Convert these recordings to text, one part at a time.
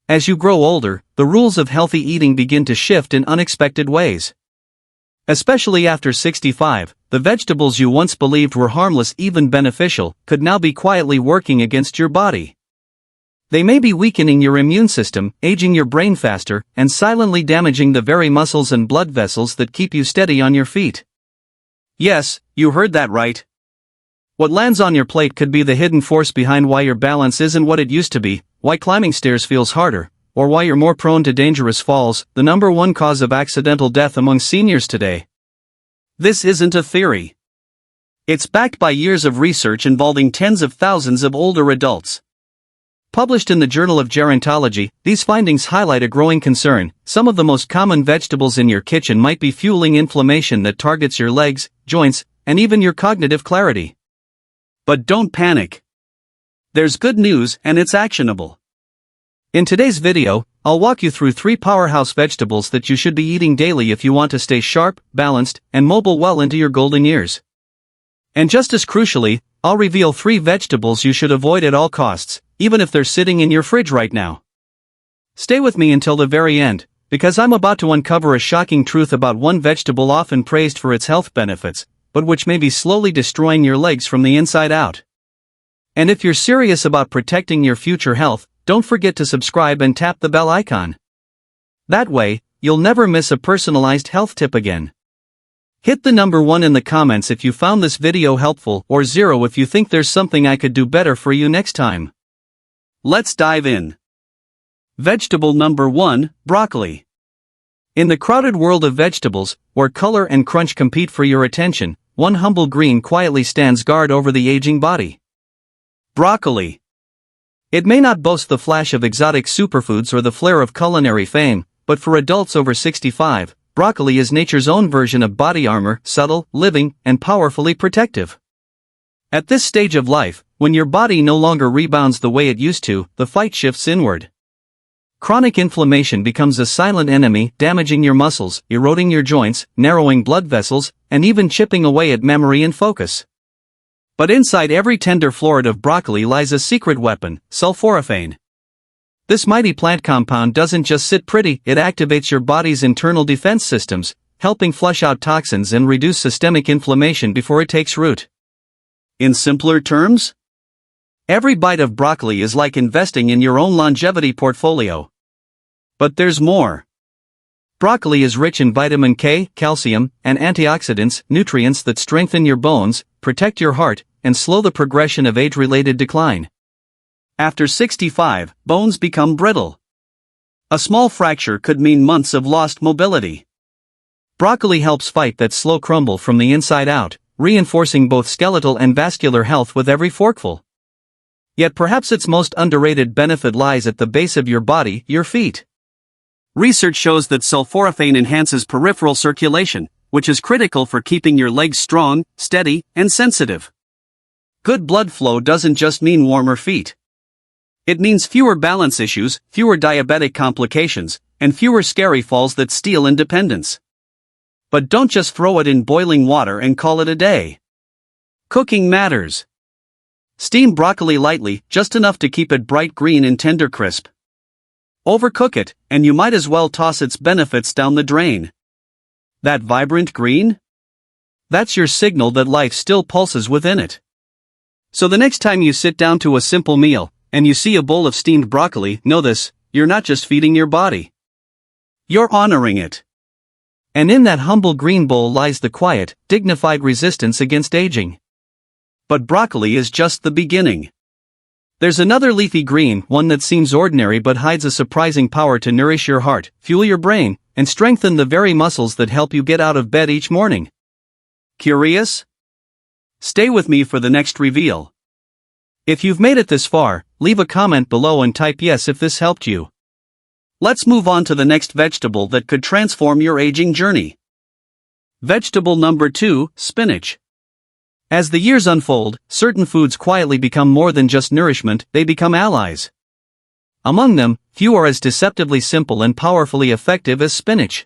As you grow older, the rules of healthy eating begin to shift in unexpected ways. Especially after 65, the vegetables you once believed were harmless, even beneficial, could now be quietly working against your body. They may be weakening your immune system, aging your brain faster, and silently damaging the very muscles and blood vessels that keep you steady on your feet. Yes, you heard that right. What lands on your plate could be the hidden force behind why your balance isn't what it used to be, why climbing stairs feels harder, or why you're more prone to dangerous falls, the #1 cause of accidental death among seniors today. This isn't a theory. It's backed by years of research involving tens of thousands of older adults. Published in the Journal of Gerontology, these findings highlight a growing concern. Some of the most common vegetables in your kitchen might be fueling inflammation that targets your legs, joints, and even your cognitive clarity. But don't panic. There's good news, and it's actionable. In today's video, I'll walk you through 3 powerhouse vegetables that you should be eating daily if you want to stay sharp, balanced, and mobile well into your golden years. And just as crucially, I'll reveal 3 vegetables you should avoid at all costs, even if they're sitting in your fridge right now. Stay with me until the very end, because I'm about to uncover a shocking truth about one vegetable often praised for its health benefits, but which may be slowly destroying your legs from the inside out. And if you're serious about protecting your future health, don't forget to subscribe and tap the bell icon. That way, you'll never miss a personalized health tip again. Hit the #1 in the comments if you found this video helpful, or 0 if you think there's something I could do better for you next time. Let's dive in. Vegetable #1, broccoli. In the crowded world of vegetables, where color and crunch compete for your attention, one humble green quietly stands guard over the aging body. Broccoli. It may not boast the flash of exotic superfoods or the flair of culinary fame, but for adults over 65, broccoli is nature's own version of body armor, subtle, living, and powerfully protective. At this stage of life, when your body no longer rebounds the way it used to, the fight shifts inward. Chronic inflammation becomes a silent enemy, damaging your muscles, eroding your joints, narrowing blood vessels, and even chipping away at memory and focus. But inside every tender floret of broccoli lies a secret weapon, sulforaphane. This mighty plant compound doesn't just sit pretty, it activates your body's internal defense systems, helping flush out toxins and reduce systemic inflammation before it takes root. In simpler terms, every bite of broccoli is like investing in your own longevity portfolio. But there's more. Broccoli is rich in vitamin K, calcium, and antioxidants, nutrients that strengthen your bones, protect your heart, and slow the progression of age-related decline. After 65, bones become brittle. A small fracture could mean months of lost mobility. Broccoli helps fight that slow crumble from the inside out, reinforcing both skeletal and vascular health with every forkful. Yet perhaps its most underrated benefit lies at the base of your body, your feet. Research shows that sulforaphane enhances peripheral circulation, which is critical for keeping your legs strong, steady, and sensitive. Good blood flow doesn't just mean warmer feet. It means fewer balance issues, fewer diabetic complications, and fewer scary falls that steal independence. But don't just throw it in boiling water and call it a day. Cooking matters. Steam broccoli lightly, just enough to keep it bright green and tender crisp. Overcook it, and you might as well toss its benefits down the drain. That vibrant green? That's your signal that life still pulses within it. So the next time you sit down to a simple meal, and you see a bowl of steamed broccoli, know this: you're not just feeding your body. You're honoring it. And in that humble green bowl lies the quiet, dignified resistance against aging. But broccoli is just the beginning. There's another leafy green, one that seems ordinary but hides a surprising power to nourish your heart, fuel your brain, and strengthen the very muscles that help you get out of bed each morning. Curious? Stay with me for the next reveal. If you've made it this far, leave a comment below and type yes if this helped you. Let's move on to the next vegetable that could transform your aging journey. Vegetable #2, spinach. As the years unfold, certain foods quietly become more than just nourishment, they become allies. Among them, few are as deceptively simple and powerfully effective as spinach.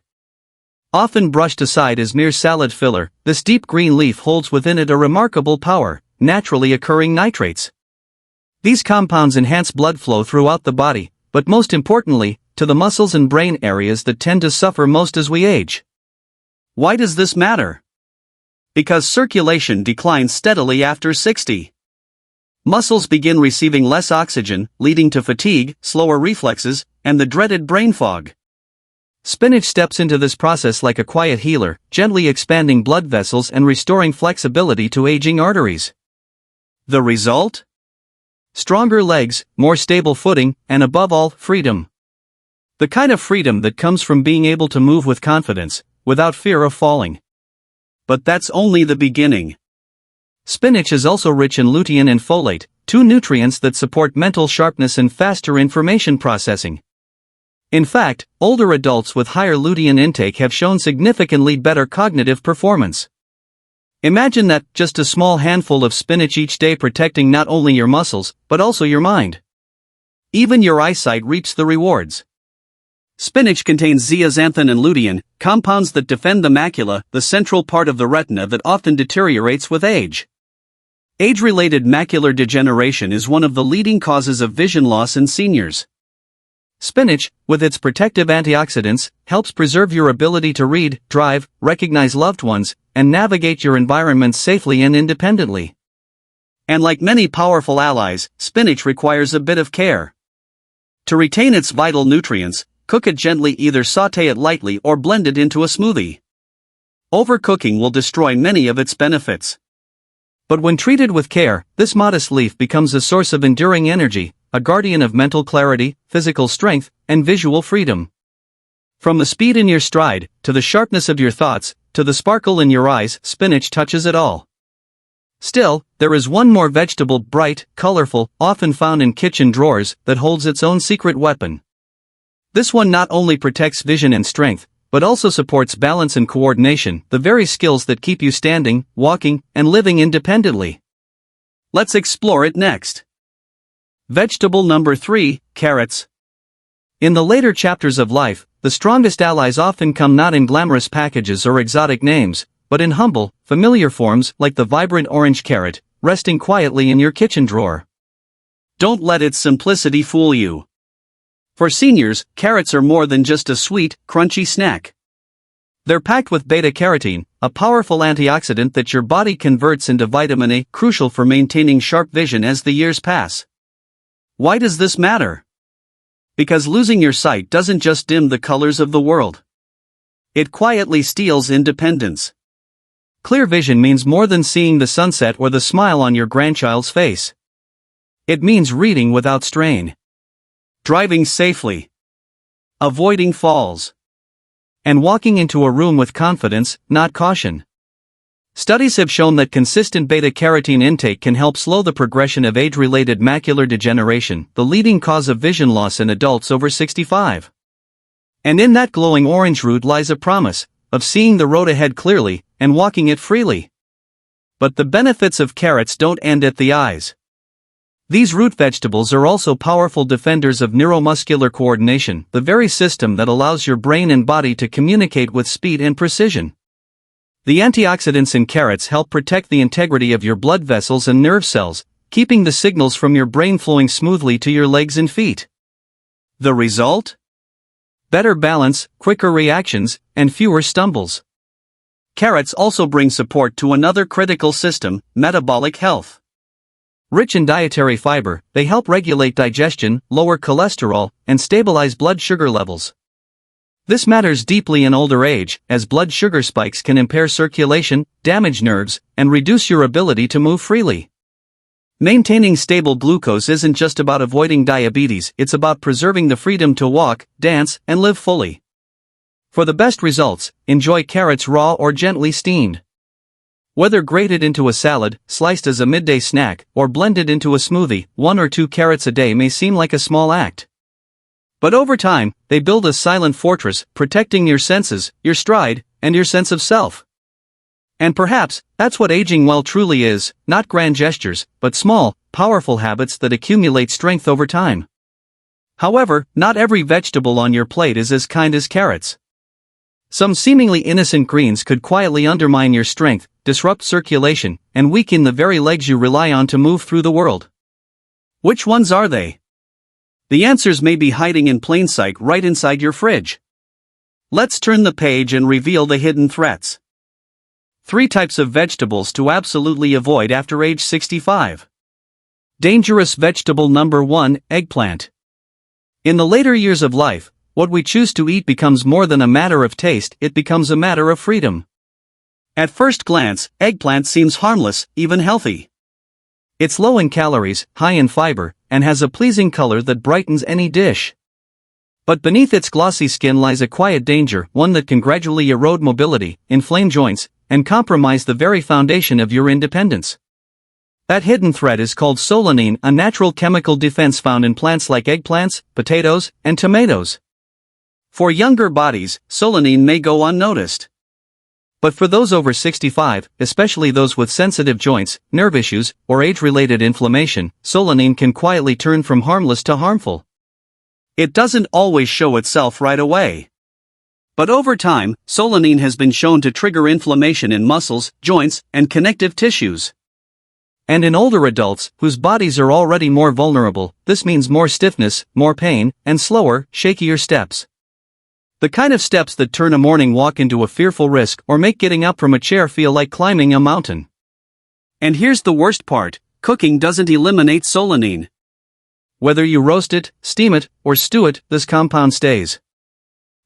Often brushed aside as mere salad filler, this deep green leaf holds within it a remarkable power: naturally occurring nitrates. These compounds enhance blood flow throughout the body, but most importantly, to the muscles and brain areas that tend to suffer most as we age. Why does this matter? Because circulation declines steadily after 60. Muscles begin receiving less oxygen, leading to fatigue, slower reflexes, and the dreaded brain fog. Spinach steps into this process like a quiet healer, gently expanding blood vessels and restoring flexibility to aging arteries. The result? Stronger legs, more stable footing, and above all, freedom. The kind of freedom that comes from being able to move with confidence, without fear of falling. But that's only the beginning. Spinach is also rich in lutein and folate, two nutrients that support mental sharpness and faster information processing. In fact, older adults with higher lutein intake have shown significantly better cognitive performance. Imagine that, just a small handful of spinach each day protecting not only your muscles, but also your mind. Even your eyesight reaps the rewards. Spinach contains zeaxanthin and lutein, compounds that defend the macula, the central part of the retina that often deteriorates with age. Age-related macular degeneration is one of the leading causes of vision loss in seniors. Spinach, with its protective antioxidants, helps preserve your ability to read, drive, recognize loved ones, and navigate your environment safely and independently. And like many powerful allies, spinach requires a bit of care. To retain its vital nutrients, cook it gently, either sauté it lightly or blend it into a smoothie. Overcooking will destroy many of its benefits. But when treated with care, this modest leaf becomes a source of enduring energy, a guardian of mental clarity, physical strength, and visual freedom. From the speed in your stride, to the sharpness of your thoughts, to the sparkle in your eyes, spinach touches it all. Still, there is one more vegetable, bright, colorful, often found in kitchen drawers, that holds its own secret weapon. This one not only protects vision and strength, but also supports balance and coordination, the very skills that keep you standing, walking, and living independently. Let's explore it next. Vegetable number 3, carrots. In the later chapters of life, the strongest allies often come not in glamorous packages or exotic names, but in humble, familiar forms like the vibrant orange carrot, resting quietly in your kitchen drawer. Don't let its simplicity fool you. For seniors, carrots are more than just a sweet, crunchy snack. They're packed with beta-carotene, a powerful antioxidant that your body converts into vitamin A, crucial for maintaining sharp vision as the years pass. Why does this matter? Because losing your sight doesn't just dim the colors of the world. It quietly steals independence. Clear vision means more than seeing the sunset or the smile on your grandchild's face. It means reading without strain, driving safely, avoiding falls, and walking into a room with confidence, not caution. Studies have shown that consistent beta-carotene intake can help slow the progression of age-related macular degeneration, the leading cause of vision loss in adults over 65. And in that glowing orange root lies a promise of seeing the road ahead clearly and walking it freely. But the benefits of carrots don't end at the eyes. These root vegetables are also powerful defenders of neuromuscular coordination, the very system that allows your brain and body to communicate with speed and precision. The antioxidants in carrots help protect the integrity of your blood vessels and nerve cells, keeping the signals from your brain flowing smoothly to your legs and feet. The result? Better balance, quicker reactions, and fewer stumbles. Carrots also bring support to another critical system, metabolic health. Rich in dietary fiber, they help regulate digestion, lower cholesterol, and stabilize blood sugar levels. This matters deeply in older age, as blood sugar spikes can impair circulation, damage nerves, and reduce your ability to move freely. Maintaining stable glucose isn't just about avoiding diabetes, it's about preserving the freedom to walk, dance, and live fully. For the best results, enjoy carrots raw or gently steamed. Whether grated into a salad, sliced as a midday snack, or blended into a smoothie, 1 or 2 carrots a day may seem like a small act. But over time, they build a silent fortress, protecting your senses, your stride, and your sense of self. And perhaps, that's what aging well truly is, not grand gestures, but small, powerful habits that accumulate strength over time. However, not every vegetable on your plate is as kind as carrots. Some seemingly innocent greens could quietly undermine your strength, disrupt circulation, and weaken the very legs you rely on to move through the world. Which ones are they? The answers may be hiding in plain sight right inside your fridge. Let's turn the page and reveal the hidden threats. 3 types of vegetables to absolutely avoid after age 65. Dangerous vegetable number 1, eggplant. In the later years of life, what we choose to eat becomes more than a matter of taste, it becomes a matter of freedom. At first glance, eggplant seems harmless, even healthy. It's low in calories, high in fiber, and has a pleasing color that brightens any dish. But beneath its glossy skin lies a quiet danger, one that can gradually erode mobility, inflame joints, and compromise the very foundation of your independence. That hidden threat is called solanine, a natural chemical defense found in plants like eggplants, potatoes, and tomatoes. For younger bodies, solanine may go unnoticed. But for those over 65, especially those with sensitive joints, nerve issues, or age-related inflammation, solanine can quietly turn from harmless to harmful. It doesn't always show itself right away. But over time, solanine has been shown to trigger inflammation in muscles, joints, and connective tissues. And in older adults, whose bodies are already more vulnerable, this means more stiffness, more pain, and slower, shakier steps. The kind of steps that turn a morning walk into a fearful risk or make getting up from a chair feel like climbing a mountain. And here's the worst part, cooking doesn't eliminate solanine. Whether you roast it, steam it, or stew it, this compound stays.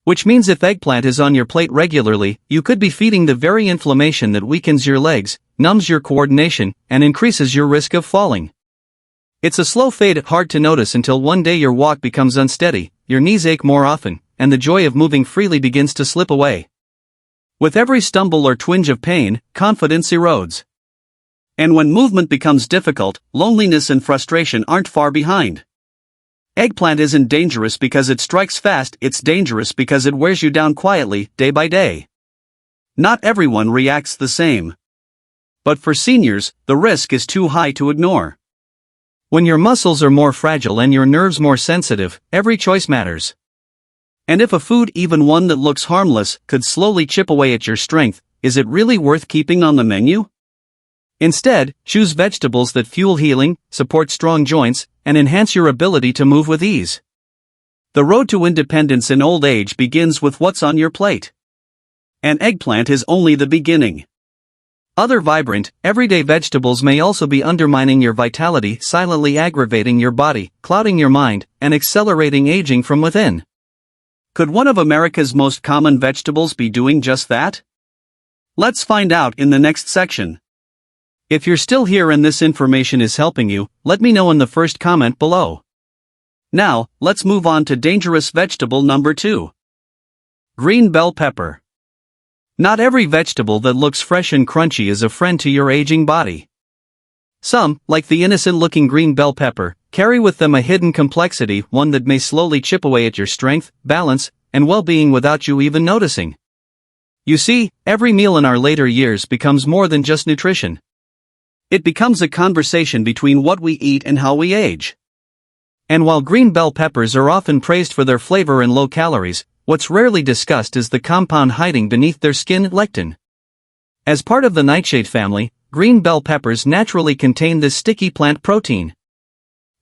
Which means if eggplant is on your plate regularly, you could be feeding the very inflammation that weakens your legs, numbs your coordination, and increases your risk of falling. It's a slow fade, hard to notice until one day your walk becomes unsteady, your knees ache more often, and the joy of moving freely begins to slip away. With every stumble or twinge of pain, confidence erodes. And when movement becomes difficult, loneliness and frustration aren't far behind. Eggplant isn't dangerous because it strikes fast, it's dangerous because it wears you down quietly, day by day. Not everyone reacts the same. But for seniors, the risk is too high to ignore. When your muscles are more fragile and your nerves more sensitive, every choice matters. And if a food, even one that looks harmless, could slowly chip away at your strength, is it really worth keeping on the menu? Instead, choose vegetables that fuel healing, support strong joints, and enhance your ability to move with ease. The road to independence in old age begins with what's on your plate. And eggplant is only the beginning. Other vibrant, everyday vegetables may also be undermining your vitality, silently aggravating your body, clouding your mind, and accelerating aging from within. Could one of America's most common vegetables be doing just that? Let's find out in the next section. If you're still here and this information is helping you, let me know in the first comment below. Now, let's move on to dangerous vegetable number 2. Green bell pepper. Not every vegetable that looks fresh and crunchy is a friend to your aging body. Some, like the innocent-looking green bell pepper, carry with them a hidden complexity, one that may slowly chip away at your strength, balance, and well-being without you even noticing. You see, every meal in our later years becomes more than just nutrition. It becomes a conversation between what we eat and how we age. And while green bell peppers are often praised for their flavor and low calories, what's rarely discussed is the compound hiding beneath their skin, lectin. As part of the nightshade family, green bell peppers naturally contain this sticky plant protein.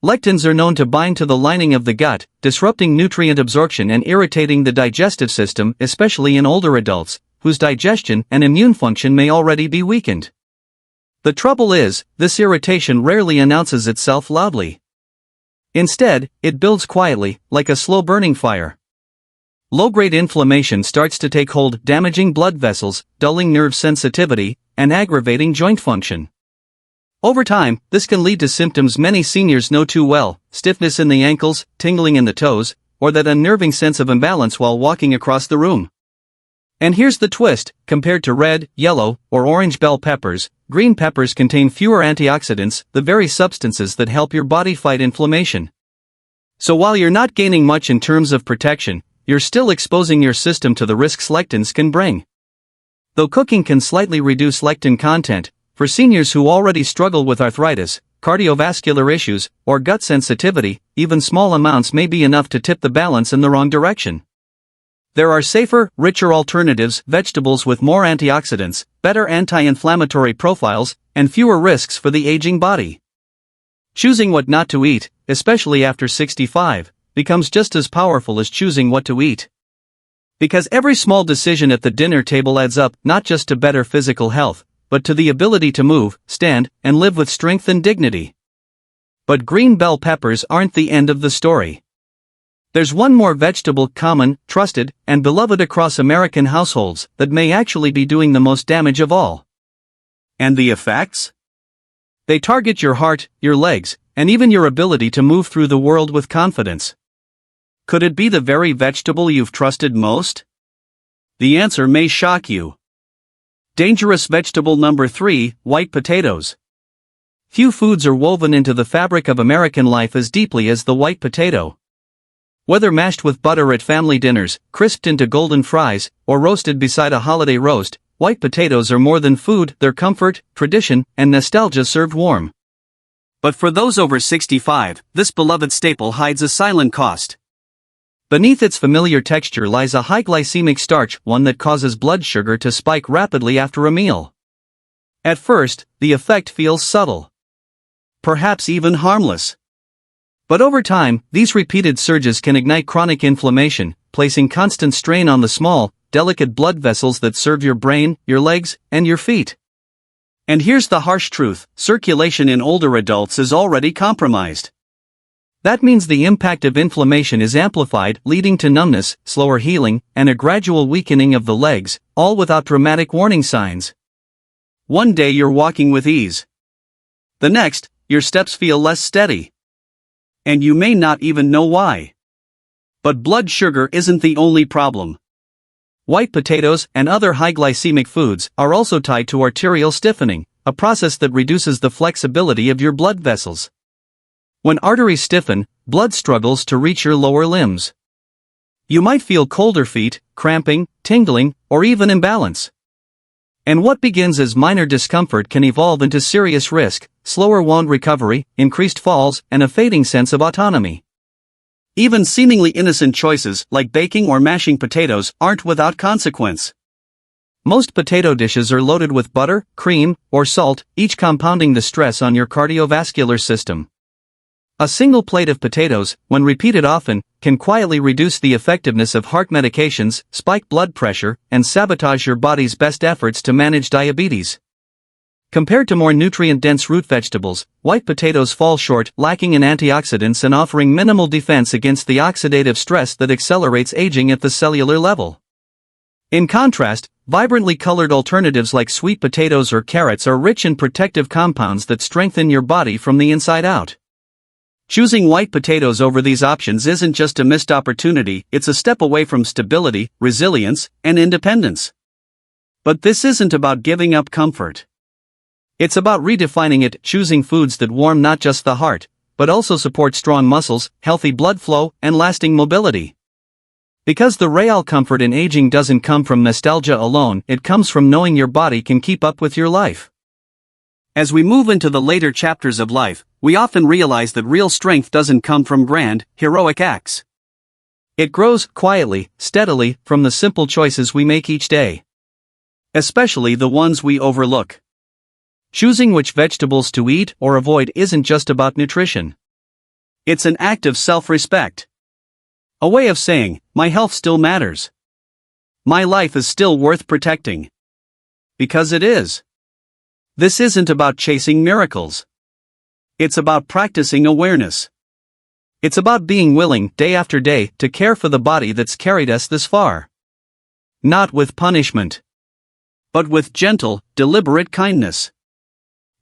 Lectins are known to bind to the lining of the gut, disrupting nutrient absorption and irritating the digestive system, especially in older adults, whose digestion and immune function may already be weakened. The trouble is, this irritation rarely announces itself loudly. Instead, it builds quietly, like a slow-burning fire. Low-grade inflammation starts to take hold, damaging blood vessels, dulling nerve sensitivity, and aggravating joint function. Over time, this can lead to symptoms many seniors know too well: stiffness in the ankles, tingling in the toes, or that unnerving sense of imbalance while walking across the room. And here's the twist: compared to red, yellow, or orange bell peppers, green peppers contain fewer antioxidants, the very substances that help your body fight inflammation. So while you're not gaining much in terms of protection, you're still exposing your system to the risks lectins can bring. Though cooking can slightly reduce lectin content, for seniors who already struggle with arthritis, cardiovascular issues, or gut sensitivity, even small amounts may be enough to tip the balance in the wrong direction. There are safer, richer alternatives: vegetables with more antioxidants, better anti-inflammatory profiles, and fewer risks for the aging body. Choosing what not to eat, especially after 65, becomes just as powerful as choosing what to eat. Because every small decision at the dinner table adds up not just to better physical health, but to the ability to move, stand, and live with strength and dignity. But green bell peppers aren't the end of the story. There's one more vegetable common, trusted, and beloved across American households that may actually be doing the most damage of all. And the effects? They target your heart, your legs, and even your ability to move through the world with confidence. Could it be the very vegetable you've trusted most? The answer may shock you. Dangerous vegetable number 3, white potatoes. Few foods are woven into the fabric of American life as deeply as the white potato. Whether mashed with butter at family dinners, crisped into golden fries, or roasted beside a holiday roast, white potatoes are more than food, they're comfort, tradition, and nostalgia served warm. But for those over 65, this beloved staple hides a silent cost. Beneath its familiar texture lies a high glycemic starch, one that causes blood sugar to spike rapidly after a meal. At first, the effect feels subtle. Perhaps even harmless. But over time, these repeated surges can ignite chronic inflammation, placing constant strain on the small, delicate blood vessels that serve your brain, your legs, and your feet. And here's the harsh truth: circulation in older adults is already compromised. That means the impact of inflammation is amplified, leading to numbness, slower healing, and a gradual weakening of the legs, all without dramatic warning signs. One day you're walking with ease. The next, your steps feel less steady. And you may not even know why. But blood sugar isn't the only problem. White potatoes and other high glycemic foods are also tied to arterial stiffening, a process that reduces the flexibility of your blood vessels. When arteries stiffen, blood struggles to reach your lower limbs. You might feel colder feet, cramping, tingling, or even imbalance. And what begins as minor discomfort can evolve into serious risk: slower wound recovery, increased falls, and a fading sense of autonomy. Even seemingly innocent choices like baking or mashing potatoes aren't without consequence. Most potato dishes are loaded with butter, cream, or salt, each compounding the stress on your cardiovascular system. A single plate of potatoes, when repeated often, can quietly reduce the effectiveness of heart medications, spike blood pressure, and sabotage your body's best efforts to manage diabetes. Compared to more nutrient-dense root vegetables, white potatoes fall short, lacking in antioxidants and offering minimal defense against the oxidative stress that accelerates aging at the cellular level. In contrast, vibrantly colored alternatives like sweet potatoes or carrots are rich in protective compounds that strengthen your body from the inside out. Choosing white potatoes over these options isn't just a missed opportunity, it's a step away from stability, resilience, and independence. But this isn't about giving up comfort. It's about redefining it, choosing foods that warm not just the heart, but also support strong muscles, healthy blood flow, and lasting mobility. Because the real comfort in aging doesn't come from nostalgia alone, it comes from knowing your body can keep up with your life. As we move into the later chapters of life, we often realize that real strength doesn't come from grand, heroic acts. It grows quietly, steadily, from the simple choices we make each day. Especially the ones we overlook. Choosing which vegetables to eat or avoid isn't just about nutrition. It's an act of self-respect. A way of saying, my health still matters. My life is still worth protecting. Because it is. This isn't about chasing miracles. It's about practicing awareness. It's about being willing, day after day, to care for the body that's carried us this far. Not with punishment, but with gentle, deliberate kindness.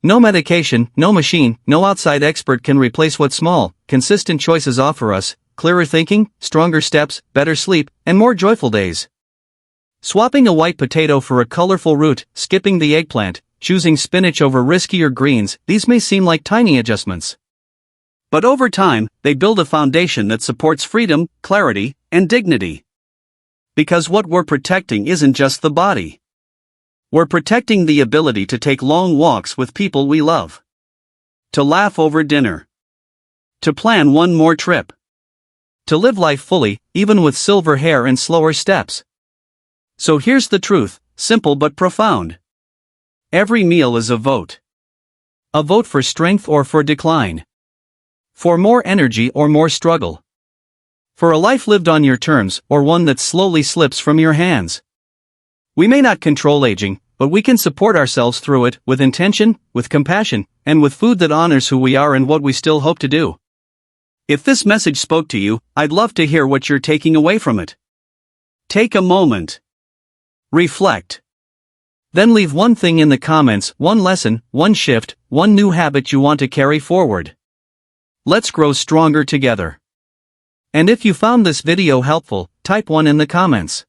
No medication, no machine, no outside expert can replace what small, consistent choices offer us: clearer thinking, stronger steps, better sleep, and more joyful days. Swapping a white potato for a colorful root, skipping the eggplant, choosing spinach over riskier greens, these may seem like tiny adjustments. But over time, they build a foundation that supports freedom, clarity, and dignity. Because what we're protecting isn't just the body. We're protecting the ability to take long walks with people we love. To laugh over dinner. To plan one more trip. To live life fully, even with silver hair and slower steps. So here's the truth, simple but profound. Every meal is a vote. A vote for strength or for decline. For more energy or more struggle. For a life lived on your terms, or one that slowly slips from your hands. We may not control aging, but we can support ourselves through it, with intention, with compassion, and with food that honors who we are and what we still hope to do. If this message spoke to you, I'd love to hear what you're taking away from it. Take a moment. Reflect. Then leave one thing in the comments, one lesson, one shift, one new habit you want to carry forward. Let's grow stronger together. And if you found this video helpful, type 1 in the comments.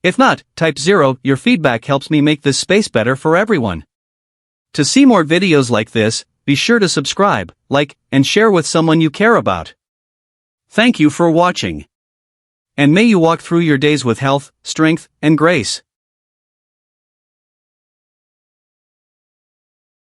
If not, type 0, your feedback helps me make this space better for everyone. To see more videos like this, be sure to subscribe, like, and share with someone you care about. Thank you for watching. And may you walk through your days with health, strength, and grace.